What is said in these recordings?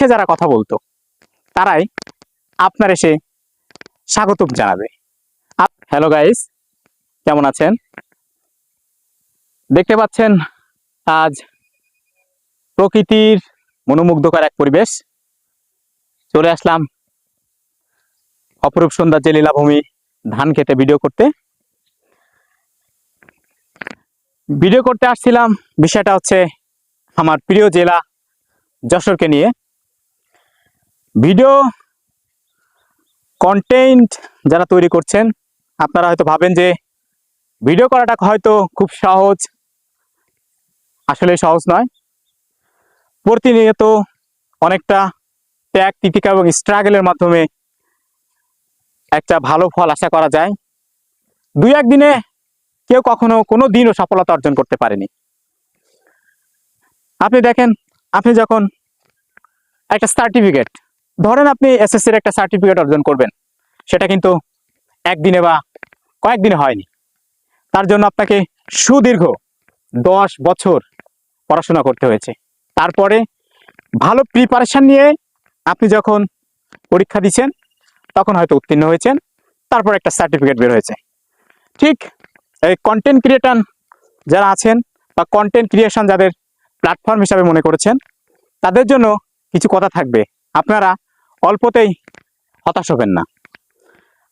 পিছে যারা কথা বলতো তারাই আপনার এসে স্বাগতম জানাবে। হ্যালো গাইস, কেমন আছেন? দেখতে পাচ্ছেন আজ প্রকৃতির মনোমুগ্ধকর এক পরিবেশ। চলে আসলাম অপরূপ সন্ধ্যার যে লীলাভূমি ধান খেতে ভিডিও করতে আসছিলাম। বিষয়টা হচ্ছে আমার প্রিয় জেলা যশোরকে নিয়ে। ভিডিও কন্টেন্ট যারা তৈরি করছেন আপনারা হয়তো ভাবেন যে ভিডিও করাটা হয়তো খুব সহজ, আসলে সহজ নয়। প্রতিনিয়ত অনেকটা ত্যাগ তিতিক্ষা এবং স্ট্রাগলের মাধ্যমে একটা ভালো ফল আশা করা যায়। দুই একদিনে কেউ কখনো কোনো দিনও সফলতা অর্জন করতে পারেনি। আপনি দেখেন, আপনি যখন একটা সার্টিফিকেট ধরেন, আপনি এসএসসির একটা সার্টিফিকেট অর্জন করবেন, সেটা কিন্তু একদিনে বা কয়েকদিনে হয়নি। তার জন্য আপনাকে সুদীর্ঘ 10 বছর পড়াশোনা করতে হয়েছে। তারপরে ভালো প্রিপারেশন নিয়ে আপনি যখন পরীক্ষা দিচ্ছেন তখন হয়তো উত্তীর্ণ হয়েছেন, তারপর একটা সার্টিফিকেট বের হয়েছে। ঠিক এই কন্টেন্ট ক্রিয়েটর যারা আছেন বা কন্টেন্ট ক্রিয়েশন যাদের প্ল্যাটফর্ম হিসাবে মনে করেছেন, তাদের জন্য কিছু কথা থাকবে। আপনারা অল্পতেই হতাশ হবেন না।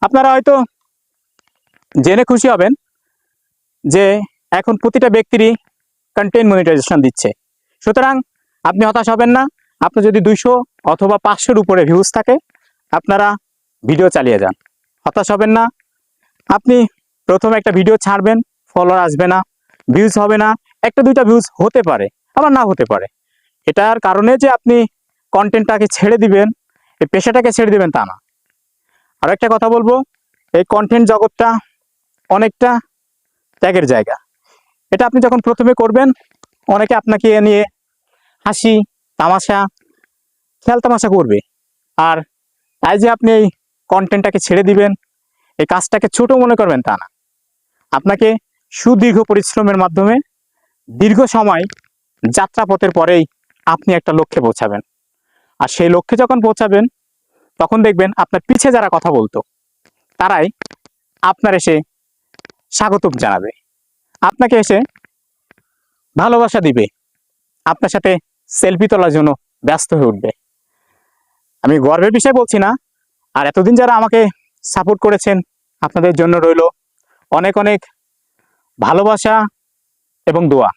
আপনারা হয়তো জেনে খুশি হবেন যে এখন প্রতিটা ব্যক্তিরই কন্টেন্ট মনিটাইজেশন দিচ্ছে। সুতরাং আপনি হতাশ হবেন না। আপনার যদি 200 অথবা 500-র উপরে ভিউজ থাকে, আপনারা ভিডিও চালিয়ে যান, হতাশ হবেন না। আপনি প্রথমে একটা ভিডিও ছাড়বেন, ফলোয়ার আসবে না, ভিউজ হবে না, একটা দুইটা ভিউজ হতে পারে, আবার না হতে পারে। এটার কারণে যে আপনি কন্টেন্টটাকে ছেড়ে দিবেন, এই পেশাটাকে ছেড়ে দিবেন তা না। আর একটা কথা বলবো, এই কন্টেন্ট জগৎটা অনেকটা ত্যাগের জায়গা। এটা আপনি যখন প্রথমে করবেন, অনেকে আপনাকে নিয়ে হাসি তামাশা খেয়াল তামাশা করবে। আর তাই যে আপনি এই কন্টেন্টটাকে ছেড়ে দিবেন, এই কাজটাকে ছোট মনে করবেন তা না। আপনাকে সুদীর্ঘ পরিশ্রমের মাধ্যমে দীর্ঘ সময় যাত্রাপথের পরেই আপনি একটা লক্ষ্যে পৌঁছাবেন। আর সেই লক্ষ্যে যখন পৌঁছাবেন, তখন দেখবেন আপনার পিছে যারা কথা বলতো তারাই আপনার এসে স্বাগতম জানাবে, আপনাকে এসে ভালোবাসা দিবে, আপনার সাথে সেলফি তোলার জন্য ব্যস্ত হয়ে উঠবে। আমি গর্বের বিষয় বলছি না। আর এতদিন যারা আমাকে সাপোর্ট করেছেন, আপনাদের জন্য রইল অনেক অনেক ভালোবাসা এবং দোয়া।